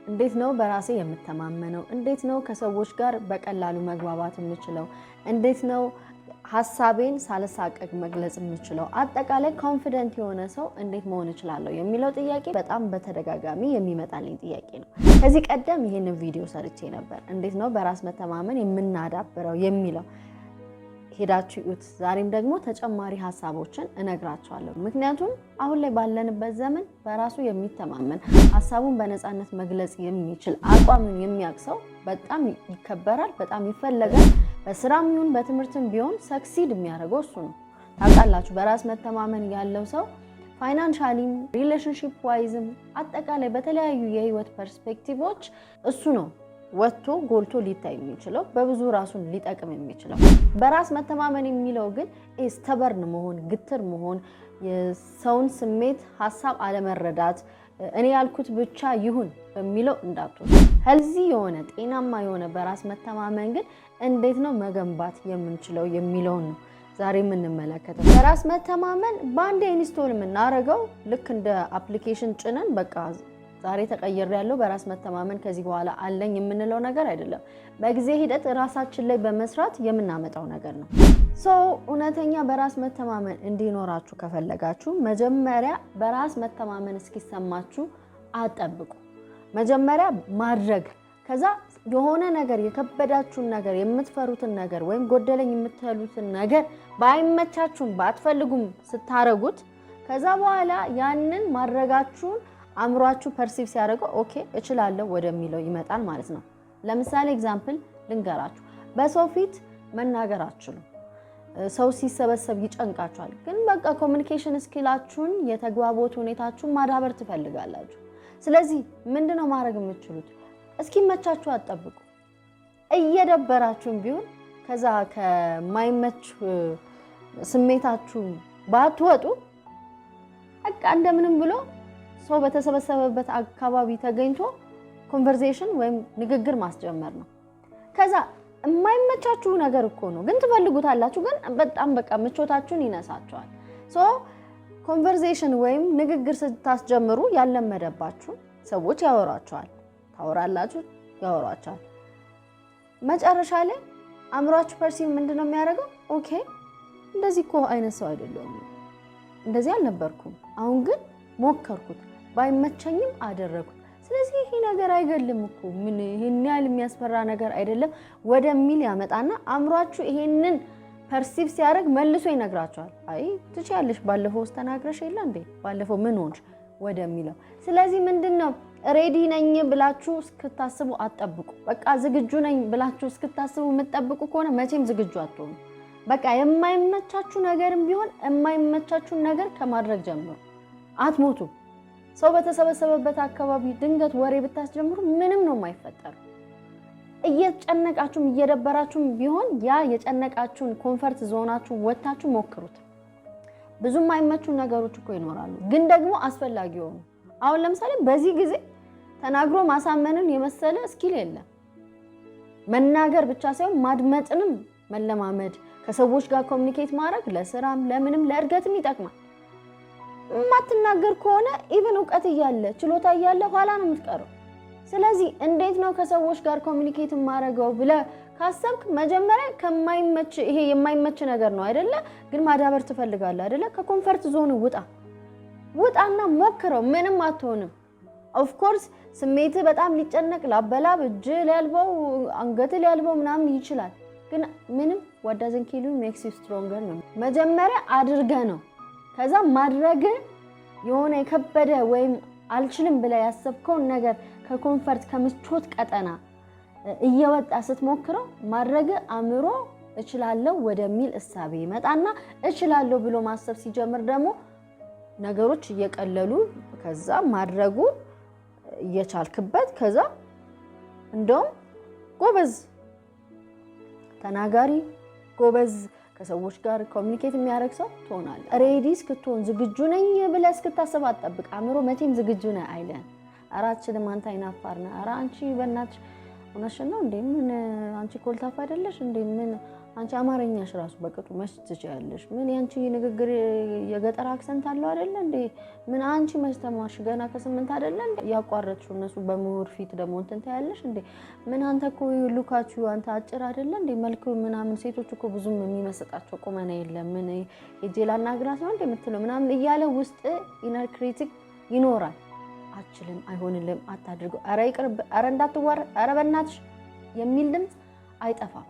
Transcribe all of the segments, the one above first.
እንዴት ነው በራሴ የምተማመነው? እንዴት ነው ከሰዎች ጋር በቀላሉ መግባባት የምችለው? እንዴት ነው ሐሳቤን ሳልሳቀቅ መግለጽ የምችለው? አጠቃላይ ኮንፊደንት የሆነ ሰው እንዴት መሆን እችላለሁ የሚለው ጥያቄ በጣም በተደጋጋሚ የሚመጣልኝ ጥያቄ ነው። ከዚህ ቀደም ይሄንን ቪዲዮ ሰርቼ ነበር፣ እንዴት ነው በራስ መተማመን የምናዳብረው የሚለው ሄዳችሁ እዩት። ዛሬም ደግሞ ተጨማሪ ሐሳቦችን እነግራችኋለሁ። ምክንያቱም አሁን ላይ ባለንበት ዘመን በራሱ የሚተማመን ሐሳቡን በነፃነት መግለጽ የሚችል አቋሙን የሚያቅሰው በጣም ይከበራል፣ በጣም ይፈለጋል። በስራም ይሁን በትምህርትም ቢሆን ሰክሲድ የሚያደርገው እሱ ነው። ታውቃላችሁ፣ በራስ መተማመን ያለው ሰው ፋይናንሻሊም ሪሌሽንሺፕ ዋይዝም አጠቃላይ በተለያዩ የህይወት ፐርስፔክቲቮች እሱ ነው ወጥቶ ጎልቶ ሊታይ የሚችለው፣ በብዙ ራሱን ሊጠቅም የሚችለው። በራስ መተማመን የሚለው ግን ስተበርን መሆን፣ ግትር መሆን፣ የሰውን ስሜት ሐሳብ አለመረዳት፣ እኔ ያልኩት ብቻ ይሁን በሚለው እንዳትወጡ። ሄልዚ የሆነ ጤናማ የሆነ በራስ መተማመን ግን እንዴት ነው መገንባት የምንችለው የሚለውን ነው ዛሬ የምንመለከተው። በራስ መተማመን በአንድ ኢንስቶል የምናደርገው ልክ እንደ አፕሊኬሽን ጭነን በቃ ዛሬ ተቀየረ ያለው በራስ መተማመን ከዚህ በኋላ አለኝ የምንለው ነገር አይደለም። በጊዜ ሂደት ራሳችን ላይ በመስራት የምናመጣው ነገር ነው። እውነተኛ በራስ መተማመን እንዲኖራችሁ ከፈለጋችሁ መጀመሪያ በራስ መተማመን እስኪሰማችሁ አጠብቁ። መጀመሪያ ማድረግ፣ ከዛ የሆነ ነገር የከበዳችሁን ነገር የምትፈሩትን ነገር ወይም ጎደለኝ የምትሉትን ነገር ባይመቻችሁም ባትፈልጉም ስታረጉት ከዛ በኋላ ያንን ማድረጋችሁን አእምሯችሁ ፐርሲቭ ሲያደርገው ኦኬ እችላለሁ ወደሚለው ይመጣል ማለት ነው። ለምሳሌ ኤግዛምፕል ልንገራችሁ። በሰው ፊት መናገር አትችሉም። ሰው ሲሰበሰብ ይጨንቃችኋል። ግን በቃ ኮሚኒኬሽን ስኪላችሁን የተግባቦት ሁኔታችሁን ማዳበር ትፈልጋላችሁ። ስለዚህ ምንድነው ማድረግ የምትችሉት? እስኪመቻችሁ አትጠብቁ። እየደበራችሁም ቢሆን ከዛ ከማይመች ስሜታችሁ ባትወጡ በቃ እንደምንም ብሎ ሰው በተሰበሰበበት አካባቢ ተገኝቶ ኮንቨርሴሽን ወይም ንግግር ማስጀመር ነው። ከዛ የማይመቻችሁ ነገር እኮ ነው ግን ትፈልጉታላችሁ፣ ግን በጣም በቃ ምቾታችሁን ይነሳችኋል። ኮንቨርሴሽን ወይም ንግግር ስታስጀምሩ ያለመደባችሁ ሰዎች ያወሯችኋል፣ ታወራላችሁ፣ ያወሯችኋል። መጨረሻ ላይ አእምሯችሁ ፐርሲቭ ምንድነው የሚያደርገው? ኦኬ እንደዚህ እኮ አይነት ሰው አይደለሁም፣ እንደዚህ አልነበርኩም፣ አሁን ግን ሞከርኩት፣ ባይመቸኝም አደረኩት። ስለዚህ ይሄ ነገር አይገልም እኮ ምን ይሄን ያህል የሚያስፈራ ነገር አይደለም ወደሚል ያመጣና አእምሯችሁ ይሄንን ፐርሲቭ ሲያደርግ መልሶ ይነግራችኋል። አይ ትችያለሽ፣ ባለፈው ተናግረሽ የለ እንዴ፣ ባለፈው ምን ሆንሽ ወደሚለው። ስለዚህ ምንድነው ሬዲ ነኝ ብላችሁ እስክታስቡ አትጠብቁ። በቃ ዝግጁ ነኝ ብላችሁ እስክታስቡ የምትጠብቁ ከሆነ መቼም ዝግጁ አትሆኑ። በቃ የማይመቻችሁ ነገርም ቢሆን የማይመቻችሁን ነገር ከማድረግ ጀምሩ። አትሞቱ። ሰው በተሰበሰበበት አካባቢ ድንገት ወሬ ብታስጀምሩ ምንም ነው የማይፈጠረው። እየጨነቃችሁም እየደበራችሁም ቢሆን ያ የጨነቃችሁን ኮንፈርት ዞናችሁን ወጣችሁ ሞክሩት። ብዙ የማይመቹ ነገሮች እኮ ይኖራሉ፣ ግን ደግሞ አስፈላጊ ሆኑ። አሁን ለምሳሌ በዚህ ጊዜ ተናግሮ ማሳመንን የመሰለ ስኪል የለም። መናገር ብቻ ሳይሆን ማድመጥንም መለማመድ፣ ከሰዎች ጋር ኮሚኒኬት ማድረግ ለስራም ለምንም ለእድገትም ይጠቅማል። ማትናገር ከሆነ ኢቭን ዕውቀት እያለ ችሎታ እያለ ኋላ ነው የምትቀረው። ስለዚህ እንዴት ነው ከሰዎች ጋር ኮሚኒኬት ማድረገው ብለ ካሰብክ መጀመሪያ ከማይመች ይሄ የማይመች ነገር ነው አይደለ? ግን ማዳበር ትፈልጋለህ አይደለ? ከኮንፈርት ዞን ውጣና ሞክረው። ምንም አትሆንም። ኦፍ ኮርስ ስሜት በጣም ሊጨነቅ ላበላብ እጅ ሊያልበው አንገት ሊያልበው ምናምን ይችላል። ግን ምንም what doesn't kill you makes you stronger ነው። መጀመሪያ አድርገ ነው ከዛ ማድረግ የሆነ የከበደ ወይም አልችልም ብለ ያሰብከው ነገር ከኮንፈርት ከምቾት ቀጠና እየወጣ ስትሞክረው ማድረግ አእምሮ እችላለሁ ወደሚል እሳቤ ይመጣና እችላለሁ ብሎ ማሰብ ሲጀምር ደግሞ ነገሮች እየቀለሉ ከዛ ማድረጉ እየቻልክበት ከዛ እንደውም ጎበዝ ተናጋሪ ጎበዝ ከሰዎች ጋር ኮሚኒኬት የሚያደርግ ሰው ትሆናለህ። ሬዲ እስክትሆን ዝግጁ ነኝ ብለህ እስክታስብ አትጠብቅ። አእምሮ መቼም ዝግጁ ነህ አይለን። አራችንም አንተ አይናፋር ነህ፣ ኧረ አንቺ በእናትሽ ሆነሽ ነው እንዴ ምን አንቺ ኮልታፋ አይደለሽ እንዴ ምን አንቺ አማርኛሽ ራሱ በቅጡ መች ትችያለሽ? ምን ያንቺ ንግግር የገጠር አክሰንት አለው አይደለ እንዴ? ምን አንቺ መች ተማርሽ? ገና ከ8 አይደለ እንዴ ያቋረጥሽው? እነሱ በምሁር ፊት ደግሞ እንትን ታያለሽ እንዴ? ምን አንተ እኮ ሉካችሁ አንተ አጭር አይደለ እንዴ? መልኩ ምናምን ሴቶች እኮ ብዙም የሚመስጣቸው ቁመና የለም። ምን የጄላና ግራስ ነው እንዴ የምትለው ምናምን እያለ ውስጥ ኢነር ክሪቲክ ይኖራል። አችልም፣ አይሆንልም፣ አታድርገው፣ ኧረ ይቅርብ፣ ኧረ እንዳትዋር፣ ኧረ በእናትሽ የሚል ድምፅ አይጠፋም።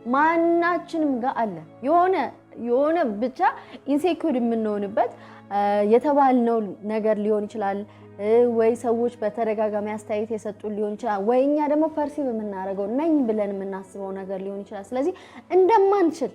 ማናችንም ጋር አለ የሆነ ብቻ ኢንሴኩር የምንሆንበት የተባልነው ነገር ሊሆን ይችላል ወይ ሰዎች በተደጋጋሚ አስተያየት የሰጡን ሊሆን ይችላል ወይ እኛ ደግሞ ፐርሲቭ የምናደርገው ነኝ ብለን የምናስበው ነገር ሊሆን ይችላል። ስለዚህ እንደማንችል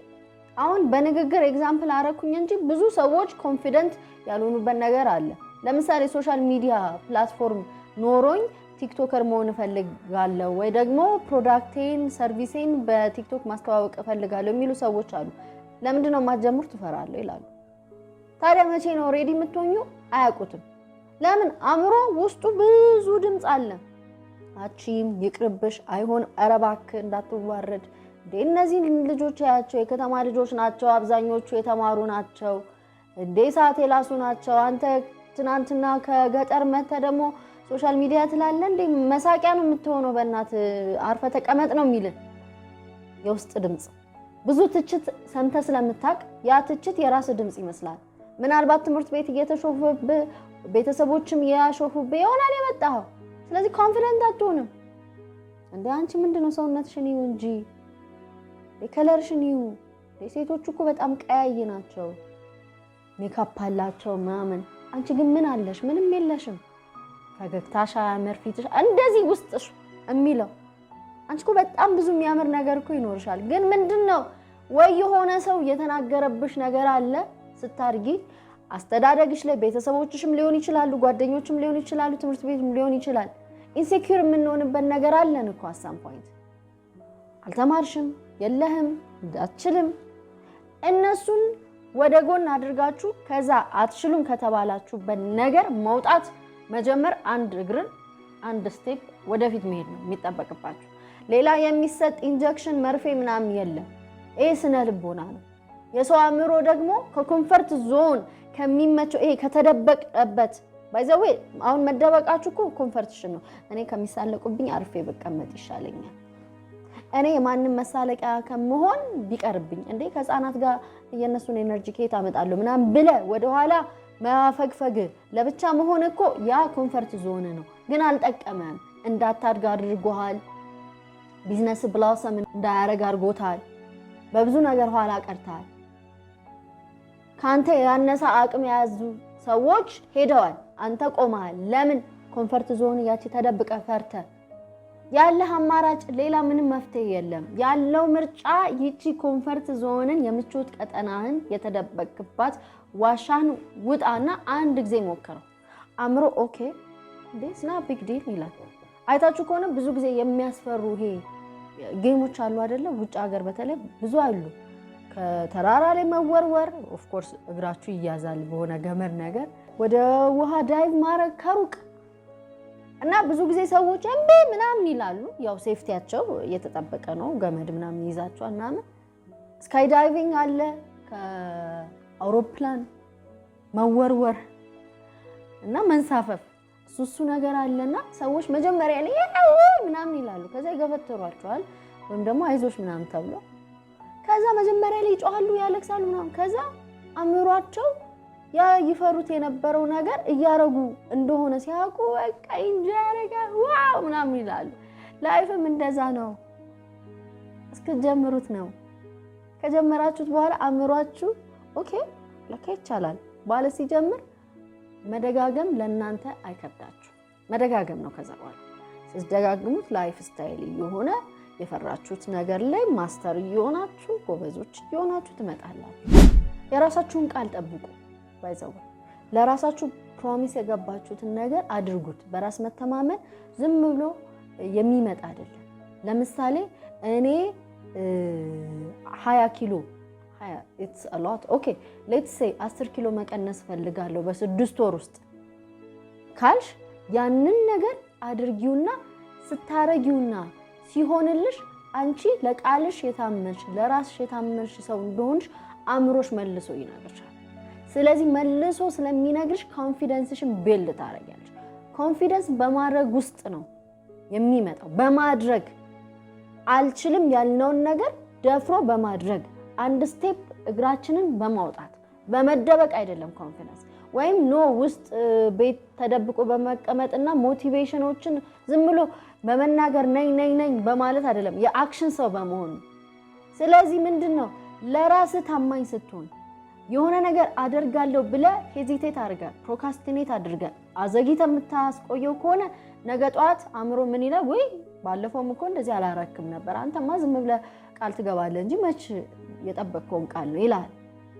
አሁን በንግግር ኤግዛምፕል አረኩኝ እንጂ ብዙ ሰዎች ኮንፊደንት ያልሆኑበት ነገር አለ። ለምሳሌ ሶሻል ሚዲያ ፕላትፎርም ኖሮኝ ቲክቶከር መሆን እፈልጋለሁ ወይ ደግሞ ፕሮዳክቴን ሰርቪሴን በቲክቶክ ማስተዋወቅ እፈልጋለሁ የሚሉ ሰዎች አሉ። ለምንድን ነው የማትጀምሩት? ትፈራለሁ ይላሉ። ታዲያ መቼ ነው ሬዲ የምትሆኙ? አያውቁትም። ለምን? አእምሮ ውስጡ ብዙ ድምፅ አለ። አቺም ይቅርብሽ፣ አይሆንም፣ ኧረ እባክህ እንዳትዋረድ እንዴ እነዚህ ልጆች ያያቸው የከተማ ልጆች ናቸው፣ አብዛኞቹ የተማሩ ናቸው እንዴ ሰዓት የላሱ ናቸው። አንተ ትናንትና ከገጠር መተህ ደግሞ ሶሻል ሚዲያ ትላለ እንዴ መሳቂያ ነው የምትሆነው፣ በእናት አርፈ ተቀመጥ ነው የሚል የውስጥ ድምፅ። ብዙ ትችት ሰምተ ስለምታቅ ያ ትችት የራስ ድምፅ ይመስላል። ምናልባት ትምህርት ቤት እየተሾፈብህ ቤተሰቦችም ያሾፉብህ ይሆናል የመጣው። ስለዚህ ኮንፊደንት አትሆንም እንዴ አንቺ ምንድነው ሰውነትሽን ይው እንጂ ከለርሽን ይው። ሴቶቹ እኮ በጣም ቀያይ ናቸው፣ ሜካፕ አላቸው ምናምን። አንቺ ግን ምን አለሽ? ምንም የለሽም። ፈገግታሽ አያምር፣ ፊትሽ እንደዚህ ውስጥሽ የሚለው አንቺ እኮ በጣም ብዙ የሚያምር ነገር እኮ ይኖርሻል። ግን ምንድነው ወይ የሆነ ሰው የተናገረብሽ ነገር አለ ስታርጊ፣ አስተዳደግሽ ላይ ቤተሰቦችሽም ሊሆን ይችላሉ፣ ጓደኞችም ሊሆን ይችላሉ፣ ትምህርት ቤትም ሊሆን ይችላል። ኢንሴኪዩር የምንሆንበት ነገር አለን እኮ አሳም ፖይንት። አልተማርሽም፣ የለህም፣ አትችልም። እነሱን ወደ ጎን አድርጋችሁ ከዛ አትችሉም ከተባላችሁበት ነገር መውጣት መጀመር፣ አንድ እግርን አንድ ስቴፕ ወደፊት መሄድ ነው የሚጠበቅባችሁ። ሌላ የሚሰጥ ኢንጀክሽን መርፌ ምናምን የለም። ይሄ ስነ ልቦና ነው። የሰው አእምሮ ደግሞ ከኮምፈርት ዞን ከሚመቸው ይሄ ከተደበቀበት ባይዘዌ አሁን መደበቃችሁ እኮ ኮምፈርትሽን ነው። እኔ ከሚሳለቁብኝ አርፌ በቀመጥ ይሻለኛል፣ እኔ የማንም መሳለቂያ ከመሆን ቢቀርብኝ እንዴ ከህፃናት ጋር የነሱን ኤነርጂ ከየት አመጣለሁ ምናምን ብለ ወደኋላ ማፈግፈግ ለብቻ መሆን እኮ ያ ኮምፈርት ዞን ነው። ግን አልጠቀመም። እንዳታድግ አድርጎሃል። ቢዝነስ ብላሰም እንዳያረግ አድርጎታል። በብዙ ነገር ኋላ ቀርታል። ካንተ ያነሰ አቅም የያዙ ሰዎች ሄደዋል፣ አንተ ቆመሃል። ለምን? ኮምፈርት ዞን ያቺ ተደብቀ ፈርተ ያለህ አማራጭ ሌላ ምንም መፍትሄ የለም። ያለው ምርጫ ይቺ ኮምፈርት ዞንን የምቾት ቀጠናህን የተደበቅባት ዋሻን ውጣና አንድ ጊዜ ሞክረው። አእምሮ ኦኬ this not big deal ይላል። አይታችሁ ከሆነ ብዙ ጊዜ የሚያስፈሩ ይሄ ጌሞች አሉ አይደለ? ውጭ ሀገር በተለይ ብዙ አሉ። ከተራራ ላይ መወርወር ኦፍ ኮርስ እግራችሁ ይያዛል በሆነ ገመድ ነገር፣ ወደ ውሃ ዳይቭ ማድረግ ከሩቅ እና ብዙ ጊዜ ሰዎች እንዴ ምናምን ይላሉ። ያው ሴፍቲያቸው እየተጠበቀ ነው፣ ገመድ ምናምን ይዛቸዋል ምናምን። ስካይ ዳይቪንግ አለ፣ ከአውሮፕላን መወርወር እና መንሳፈፍ እሱ ነገር አለና ሰዎች መጀመሪያ ላይ ምናምን ይላሉ፣ ከዛ ይገፈትሯቸዋል ወይም ደግሞ አይዞሽ ምናምን ተብሎ ከዛ መጀመሪያ ላይ ይጮሃሉ፣ ያለቅሳሉ ምናምን። ከዛ አእምሯቸው ያ ይፈሩት የነበረው ነገር እያረጉ እንደሆነ ሲያውቁ በቃ እንጀረጋ ዋው ምናምን ይላሉ። ላይፍም እንደዛ ነው፣ እስከጀምሩት ነው። ከጀመራችሁት በኋላ አእምሯችሁ ኦኬ ለካ ይቻላል ባለ ሲጀምር መደጋገም ለእናንተ አይከብዳችሁ። መደጋገም ነው። ከዛ በኋላ ስትደጋግሙት ላይፍ ስታይል እየሆነ የፈራችሁት ነገር ላይ ማስተር እየሆናችሁ ጎበዞች እየሆናችሁ ትመጣላችሁ። የራሳችሁን ቃል ጠብቁ። ባይዘው ለራሳችሁ ፕሮሚስ የገባችሁትን ነገር አድርጉት። በራስ መተማመን ዝም ብሎ የሚመጣ አይደለም። ለምሳሌ እኔ 20 ኪሎ it's a lot okay let's say 10 ኪሎ መቀነስ ፈልጋለሁ በ6 ወር ውስጥ ካልሽ ያንን ነገር አድርጊውና ስታረጊውና ሲሆንልሽ አንቺ ለቃልሽ የታመንሽ ለራስሽ የታመንሽ ሰው እንደሆንሽ አእምሮሽ መልሶ ይነግርሻል። ስለዚህ መልሶ ስለሚነግርሽ ኮንፊደንስሽን ቢልድ ታደርጊያለሽ። ኮንፊደንስ በማድረግ ውስጥ ነው የሚመጣው። በማድረግ አልችልም ያልነውን ነገር ደፍሮ በማድረግ አንድ ስቴፕ እግራችንን በማውጣት በመደበቅ አይደለም ኮንፊደንስ። ወይም ኖ ውስጥ ቤት ተደብቆ በመቀመጥና ሞቲቬሽኖችን ዝም ብሎ በመናገር ነኝ በማለት አይደለም፣ የአክሽን ሰው በመሆን። ስለዚህ ምንድነው ለራስ ታማኝ ስትሆን የሆነ ነገር አደርጋለሁ ብለ ሄዚቴት አድርገ ፕሮካስቲኔት አድርገ አዘግይተ የምታስቆየው ከሆነ ነገ ጧት አእምሮ ምን ይላል? ወይ ባለፈውም እኮ እንደዚህ አላረክም ነበር፣ አንተማ ዝም ብለህ ቃል ትገባለህ እንጂ መች የጠበቅከውን ቃል ነው ይላል።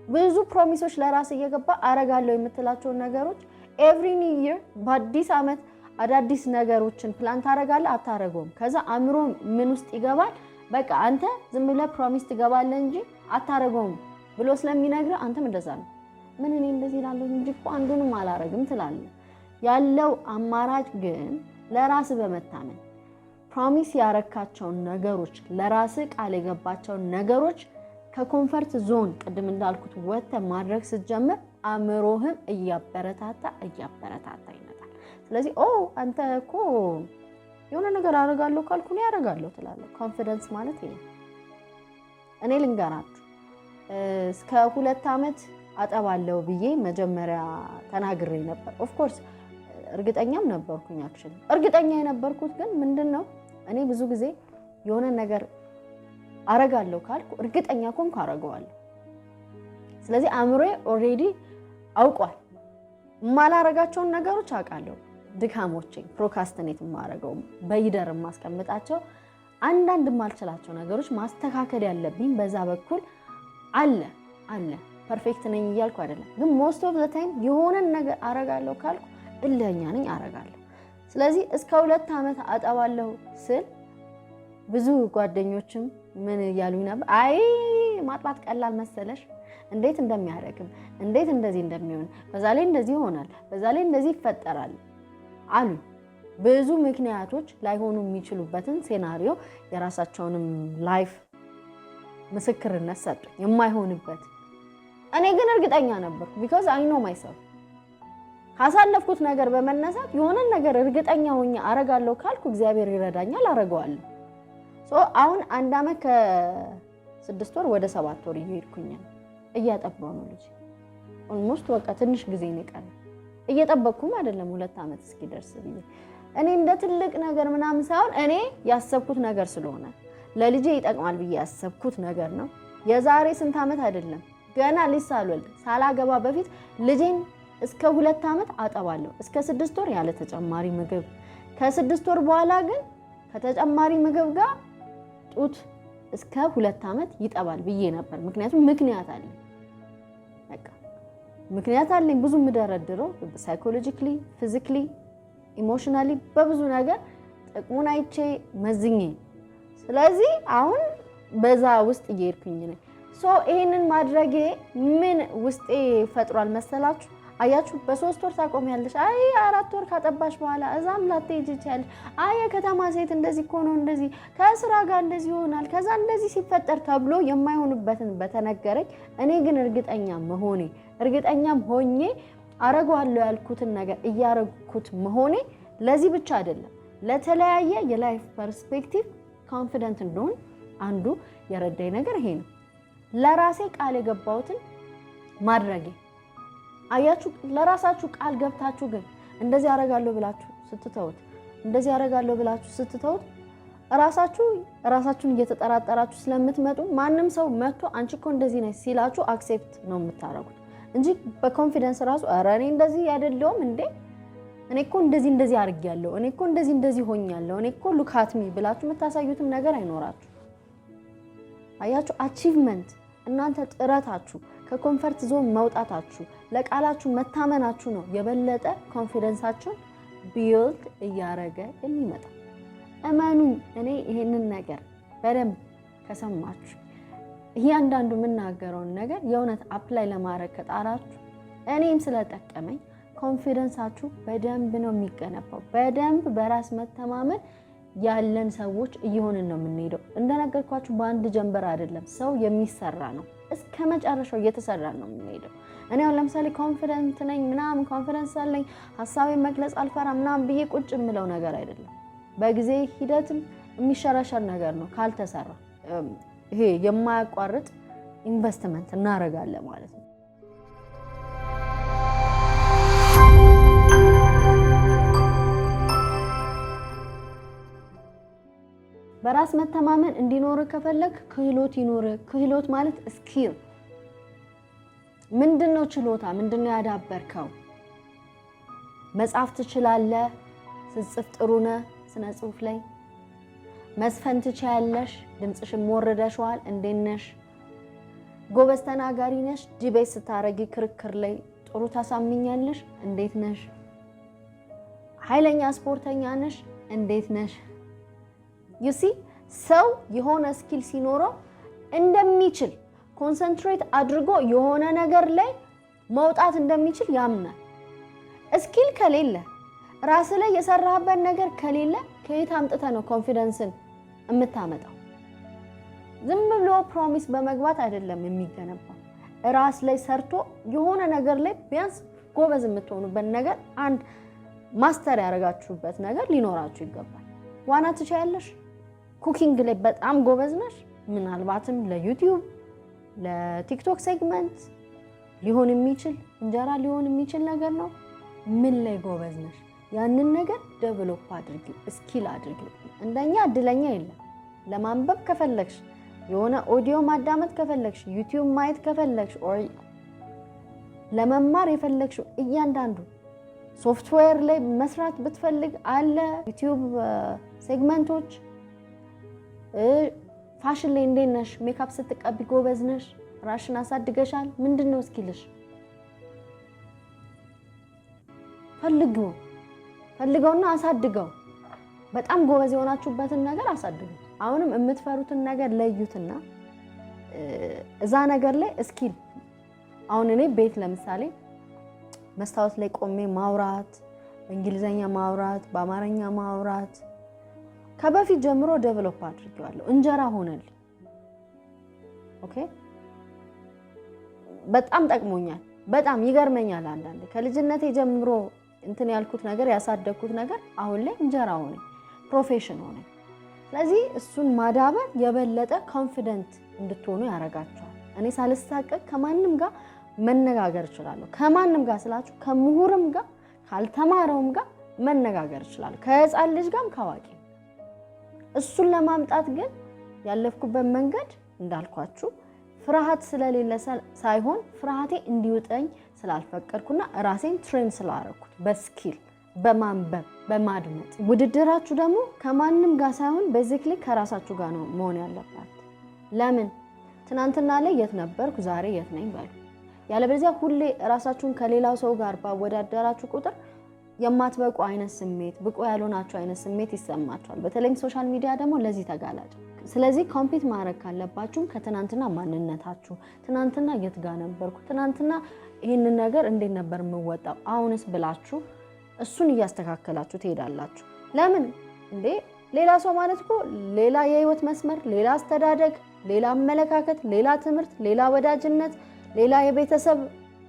ብዙ ፕሮሚሶች ለራስ እየገባ አረጋለሁ የምትላቸውን ነገሮች ኤቭሪ ኒው ይር በአዲስ ዓመት አዳዲስ ነገሮችን ፕላን ታረጋለህ፣ አታረገውም። ከዛ አእምሮ ምን ውስጥ ይገባል? በቃ አንተ ዝም ብለህ ፕሮሚስ ትገባለህ እንጂ አታረገውም ብሎ ስለሚነግርህ አንተም እንደዛ ነው። ምን እኔ እንደዚህ እላለሁ እንጂ እኮ አንዱንም አላረግም ትላለህ። ያለው አማራጭ ግን ለራስ በመታመን ፕሮሚስ ያረካቸውን ነገሮች ለራስ ቃል የገባቸውን ነገሮች ከኮንፈርት ዞን ቅድም እንዳልኩት ወጥተህ ማድረግ ስትጀምር አእምሮህም እያበረታታ ይመጣል። ስለዚህ አንተ እኮ የሆነ ነገር አረጋለሁ ካልኩ ነው ያረጋለሁ ትላለህ። ኮንፊደንስ ማለት ይሄ። እኔ ልንገራችሁ እስከ 2 ዓመት አጠባለሁ ብዬ መጀመሪያ ተናግሬ ነበር። ኦፍ ኮርስ እርግጠኛም ነበርኩኝ። አክቹሊ እርግጠኛ የነበርኩት ግን ምንድነው እኔ ብዙ ጊዜ የሆነ ነገር አረጋለሁ ካልኩ እርግጠኛ ኮንኩ አረጋለሁ። ስለዚህ አእምሮዬ ኦሬዲ አውቋል። ማላረጋቸውን ነገሮች አውቃለሁ። ድካሞቼን ፕሮካስቲኔት ማረገው በይደር ማስቀምጣቸው አንዳንድ ማልችላቸው ነገሮች ማስተካከል ያለብኝ በዛ በኩል አለ። ፐርፌክት ነኝ እያልኩ አይደለም፣ ግን ሞስት ኦፍ ዘ ታይም የሆነ ነገር አረጋለሁ ካልኩ እልህኛ ነኝ አረጋለሁ። ስለዚህ እስከ 2 ዓመት አጠባለሁ ስል ብዙ ጓደኞችም ምን ያሉኝ ነበር? አይ ማጥባት ቀላል መሰለሽ፣ እንዴት እንደሚያደርግም እንዴት እንደዚህ እንደሚሆን በዛ ላይ እንደዚህ ይሆናል፣ በዛ ላይ እንደዚህ ይፈጠራል አሉ። ብዙ ምክንያቶች ላይሆኑ የሚችሉበትን ሴናሪዮ የራሳቸውንም ላይፍ ምስክርነት ሰጡ የማይሆንበት። እኔ ግን እርግጠኛ ነበርኩ because I know myself። ካሳለፍኩት ነገር በመነሳት የሆነ ነገር እርግጠኛ ሆኜ አረጋለሁ ካልኩ እግዚአብሔር ይረዳኛል፣ አረጋለሁ። አሁን 1 ዓመት ከ6 ወር ወደ 7 ወር እየሄድኩኝ እያጠባው ነው ልጅ ኦልሞስት በቃ ትንሽ ጊዜ ነው የቀረው። እየጠበቅኩም አይደለም 2 ዓመት እስኪደርስ ብዬ እኔ እንደ ትልቅ ነገር ምናምን ሳይሆን እኔ ያሰብኩት ነገር ስለሆነ ለልጄ ይጠቅማል ብዬ ያሰብኩት ነገር ነው። የዛሬ ስንት ዓመት አይደለም ገና ልሳልወልድ ሳላገባ በፊት ልጄን እስከ 2 ዓመት አጠባለሁ፣ እስከ 6 ወር ያለ ተጨማሪ ምግብ፣ ከ6 ወር በኋላ ግን ከተጨማሪ ምግብ ጋር ጡት እስከ 2 ዓመት ይጠባል ብዬ ነበር። ምክንያቱም ምክንያት አለኝ፣ በቃ ምክንያት አለኝ። ብዙ ምደረድረው ሳይኮሎጂካሊ፣ ፊዚካሊ፣ ኢሞሽናሊ በብዙ ነገር ጥቅሙን አይቼ መዝኜ። ስለዚህ አሁን በዛ ውስጥ እየሄድኩኝ ነኝ። ይሄንን ማድረጌ ምን ውስጤ ፈጥሯል መሰላችሁ? አያችሁ በ3 ወር ታቆሚያለሽ፣ አይ 4 ወር ካጠባሽ በኋላ እዛም ላትሄጂ ትችያለሽ፣ አይ ከተማ ሴት እንደዚህ እኮ ነው፣ እንደዚህ ከስራ ጋር እንደዚህ ይሆናል፣ ከዛ እንደዚህ ሲፈጠር ተብሎ የማይሆንበትን በተነገረኝ እኔ ግን እርግጠኛም ሆኜ አረጋለሁ ያልኩትን ነገር እያረግኩት መሆኔ ለዚህ ብቻ አይደለም፣ ለተለያየ የላይፍ ፐርስፔክቲቭ ኮንፊደንት እንደሆን አንዱ የረዳኝ ነገር ይሄ ነው። ለራሴ ቃል የገባሁትን ማድረጌ። አያችሁ ለራሳችሁ ቃል ገብታችሁ ግን እንደዚህ አረጋለሁ ብላችሁ ስትተውት ራሳችሁን እየተጠራጠራችሁ ስለምትመጡ ማንም ሰው መጥቶ አንቺ እኮ እንደዚህ ነሽ ሲላችሁ አክሴፕት ነው የምታረጉት እንጂ በኮንፊደንስ ራሱ ኧረ እኔ እንደዚህ አይደለሁም እንዴ፣ እኔ እኮ እንደዚህ አድርጌያለሁ፣ እኔ እኮ እንደዚህ ሆኛለሁ፣ እኔ እኮ ሉክ አት ሚ ብላችሁ የምታሳዩትም ነገር አይኖራችሁ። አያችሁ አቺቭመንት እናንተ ጥረታችሁ ከኮንፈርት ዞን መውጣታችሁ ለቃላችሁ መታመናችሁ ነው የበለጠ ኮንፊደንሳችሁን ቢልድ እያረገ የሚመጣ። እመኑ እኔ ይሄንን ነገር በደንብ ከሰማችሁ እያንዳንዱ የምናገረውን ነገር የእውነት አፕላይ ለማድረግ ከጣራችሁ እኔም ስለጠቀመኝ ኮንፊደንሳችሁ በደንብ ነው የሚገነባው። በደንብ በራስ መተማመን ያለን ሰዎች እየሆንን ነው የምንሄደው። እንደነገርኳችሁ በአንድ ጀንበር አይደለም፣ ሰው የሚሰራ ነው። እስከ መጨረሻው እየተሰራ ነው የምንሄደው። እኔ አሁን ለምሳሌ ኮንፊደንት ነኝ ምናምን ኮንፊደንስ አለኝ ሐሳቤን መግለጽ አልፈራም ምናምን ብዬ ቁጭ የምለው ነገር አይደለም። በጊዜ ሂደትም የሚሸራሸር ነገር ነው ካልተሰራ። ይሄ የማያቋርጥ ኢንቨስትመንት እናደርጋለን ማለት ነው። በራስ መተማመን እንዲኖር ከፈለክ ክህሎት ይኖር። ክህሎት ማለት ስኪል ምንድነው? ችሎታ ምንድነው ያዳበርከው? መጻፍ ትችላለህ፣ ስትጽፍ ጥሩ ነህ፣ ስነ ጽሁፍ ላይ መስፈን ትችያለሽ፣ ድምጽሽን ወረደሽዋል፣ እንዴት ነሽ? ጎበዝ ተናጋሪ ነሽ፣ ዲቤት ስታረጊ ክርክር ላይ ጥሩ ታሳምኛለሽ፣ እንዴት ነሽ? ኃይለኛ ስፖርተኛ ነሽ፣ እንዴት ነሽ? ዩሲ ሰው የሆነ ስኪል ሲኖረው እንደሚችል ኮንሰንትሬት አድርጎ የሆነ ነገር ላይ መውጣት እንደሚችል ያምናል። ስኪል ከሌለ ራስ ላይ የሰራህበት ነገር ከሌለ ከየት አምጥተ ነው ኮንፊደንስን የምታመጣው? ዝም ብሎ ፕሮሚስ በመግባት አይደለም የሚገነባው። ራስ ላይ ሰርቶ የሆነ ነገር ላይ ቢያንስ ጎበዝ የምትሆኑበት ነገር አንድ ማስተር ያደርጋችሁበት ነገር ሊኖራችሁ ይገባል። ዋና ትችያለሽ፣ ኩኪንግ ላይ በጣም ጎበዝ ነሽ፣ ምናልባትም ለዩቲዩብ ለቲክቶክ ሴግመንት ሊሆን የሚችል እንጀራ ሊሆን የሚችል ነገር ነው። ምን ላይ ጎበዝ ነሽ? ያንን ነገር ዴቨሎፕ አድርጊ፣ ስኪል አድርጊ። እንደኛ እድለኛ የለም። ለማንበብ ከፈለግሽ የሆነ ኦዲዮ ማዳመጥ ከፈለግሽ ዩቲዩብ ማየት ከፈለግሽ ኦር ለመማር የፈለግሽ እያንዳንዱ ሶፍትዌር ላይ መስራት ብትፈልግ አለ ዩቲዩብ ሴግመንቶች። ፋሽን ላይ እንዴት ነሽ? ሜካፕ ስትቀቢ ጎበዝ ነሽ? ራሽን አሳድገሻል? ምንድነው ስኪልሽ? ፈልገውና አሳድገው። በጣም ጎበዝ የሆናችሁበትን ነገር አሳድጉት። አሁንም የምትፈሩትን ነገር ለዩትና እዛ ነገር ላይ ስኪል። አሁን እኔ ቤት ለምሳሌ መስታወት ላይ ቆሜ ማውራት፣ በእንግሊዘኛ ማውራት፣ በአማርኛ ማውራት ከበፊት ጀምሮ ዴቨሎፕ አድርጌዋለሁ። እንጀራ ሆነልኝ። ኦኬ በጣም ጠቅሞኛል። በጣም ይገርመኛል። አንዳንዴ ከልጅነቴ ጀምሮ እንትን ያልኩት ነገር ያሳደግኩት ነገር አሁን ላይ እንጀራ ሆነ፣ ፕሮፌሽን ሆነ። ስለዚህ እሱን ማዳበር የበለጠ ኮንፊደንት እንድትሆኑ ያደርጋችኋል። እኔ ሳልሳቀቅ ከማንም ጋር መነጋገር እችላለሁ። ከማንም ጋር ስላችሁ ከምሁርም ጋር ካልተማረውም ጋር መነጋገር እችላለሁ፣ ከህፃን ልጅ ጋርም ካዋቂ። እሱን ለማምጣት ግን ያለፍኩበት መንገድ እንዳልኳችሁ ፍርሃት ስለሌለ ሳይሆን ፍርሃቴ እንዲውጠኝ ስላልፈቀድኩና ራሴን ትሬን ስላደረኩት በስኪል በማንበብ በማድመጥ። ውድድራችሁ ደግሞ ከማንም ጋር ሳይሆን ቤዚክሊ ከራሳችሁ ጋር ነው መሆን ያለባት። ለምን ትናንትና ላይ የት ነበርኩ ዛሬ የት ነኝ በሉ። ያለበለዚያ ሁሌ ራሳችሁን ከሌላው ሰው ጋር ባወዳደራችሁ ቁጥር የማትበቁ አይነት ስሜት፣ ብቁ ያልሆናችሁ አይነት ስሜት ይሰማችኋል። በተለይም ሶሻል ሚዲያ ደግሞ ለዚህ ተጋላጭ። ስለዚህ ኮምፒት ማድረግ ካለባችሁ ከትናንትና ማንነታችሁ፣ ትናንትና የት ጋር ነበርኩ፣ ትናንትና ይሄንን ነገር እንዴት ነበር የምወጣው፣ አሁንስ ብላችሁ እሱን እያስተካከላችሁ ትሄዳላችሁ። ለምን እንዴ ሌላ ሰው ማለት እኮ ሌላ የህይወት መስመር፣ ሌላ አስተዳደግ፣ ሌላ አመለካከት፣ ሌላ ትምህርት፣ ሌላ ወዳጅነት፣ ሌላ የቤተሰብ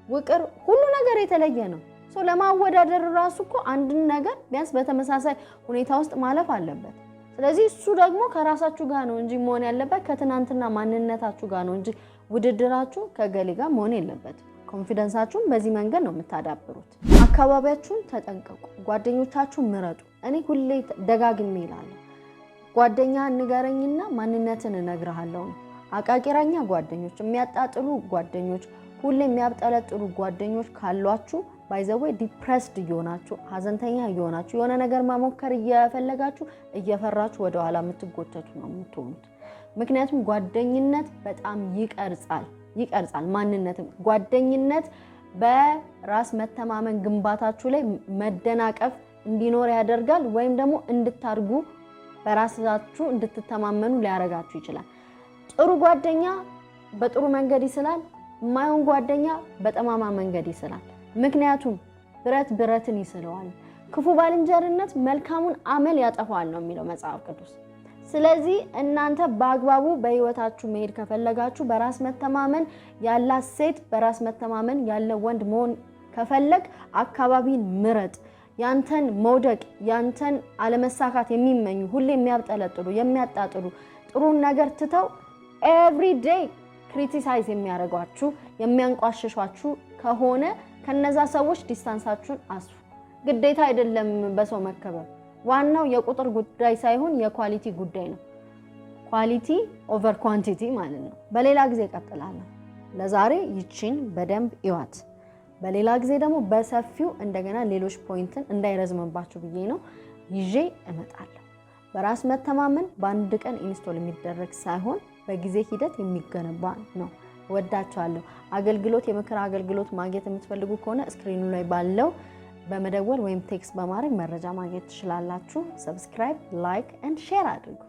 ውቅር፣ ሁሉ ነገር የተለየ ነው። ሶ ለማወዳደር ራሱ እኮ አንድን ነገር ቢያንስ በተመሳሳይ ሁኔታ ውስጥ ማለፍ አለበት። ስለዚህ እሱ ደግሞ ከራሳችሁ ጋር ነው እንጂ መሆን ያለበት ከትናንትና ማንነታችሁ ጋር ነው እንጂ ውድድራችሁ ከገሌ ጋር መሆን የለበት። ኮንፊደንሳችሁን በዚህ መንገድ ነው የምታዳብሩት። አካባቢያችሁን ተጠንቀቁ፣ ጓደኞቻችሁን ምረጡ። እኔ ሁሌ ደጋግሜ እላለሁ፣ ጓደኛ ንገረኝና ማንነትን እነግርሃለሁ። አቃቂራኛ ጓደኞች፣ የሚያጣጥሉ ጓደኞች፣ ሁሌ የሚያብጠለጥሉ ጓደኞች ካሏችሁ ባይዘዌ ዲፕሬስድ እየሆናችሁ ሀዘንተኛ እየሆናችሁ የሆነ ነገር ማሞከር እየፈለጋችሁ እየፈራችሁ ወደ ኋላ የምትጎተቱ ነው የምትሆኑት። ምክንያቱም ጓደኝነት በጣም ይቀርጻል ማንነትም። ጓደኝነት በራስ መተማመን ግንባታችሁ ላይ መደናቀፍ እንዲኖር ያደርጋል፣ ወይም ደግሞ እንድታርጉ በራሳችሁ እንድትተማመኑ ሊያረጋችሁ ይችላል። ጥሩ ጓደኛ በጥሩ መንገድ ይስላል፣ የማይሆን ጓደኛ በጠማማ መንገድ ይስላል። ምክንያቱም ብረት ብረትን ይስለዋል፣ ክፉ ባልንጀርነት መልካሙን አመል ያጠፋዋል ነው የሚለው መጽሐፍ ቅዱስ። ስለዚህ እናንተ በአግባቡ በህይወታችሁ መሄድ ከፈለጋችሁ በራስ መተማመን ያላት ሴት በራስ መተማመን ያለው ወንድ መሆን ከፈለግ አካባቢን ምረጥ። ያንተን መውደቅ ያንተን አለመሳካት የሚመኙ ሁሌ የሚያብጠለጥሉ የሚያጣጥሉ ጥሩን ነገር ትተው ኤቭሪ ዴይ ክሪቲሳይዝ የሚያደርጓችሁ የሚያንቋሽሿችሁ ከሆነ ከነዛ ሰዎች ዲስታንሳችሁን አስፉ። ግዴታ አይደለም በሰው መከበር። ዋናው የቁጥር ጉዳይ ሳይሆን የኳሊቲ ጉዳይ ነው። ኳሊቲ ኦቨር ኳንቲቲ ማለት ነው። በሌላ ጊዜ እቀጥላለሁ። ለዛሬ ይቺን በደንብ ይዋት። በሌላ ጊዜ ደግሞ በሰፊው እንደገና ሌሎች ፖይንትን እንዳይረዝምባችሁ ብዬ ነው ይዤ እመጣለሁ። በራስ መተማመን በአንድ ቀን ኢንስቶል የሚደረግ ሳይሆን በጊዜ ሂደት የሚገነባ ነው። ወዳችኋለሁ። አገልግሎት የምክር አገልግሎት ማግኘት የምትፈልጉ ከሆነ ስክሪኑ ላይ ባለው በመደወል ወይም ቴክስት በማድረግ መረጃ ማግኘት ትችላላችሁ። ሰብስክራይብ፣ ላይክ ኤንድ ሼር አድርጉ።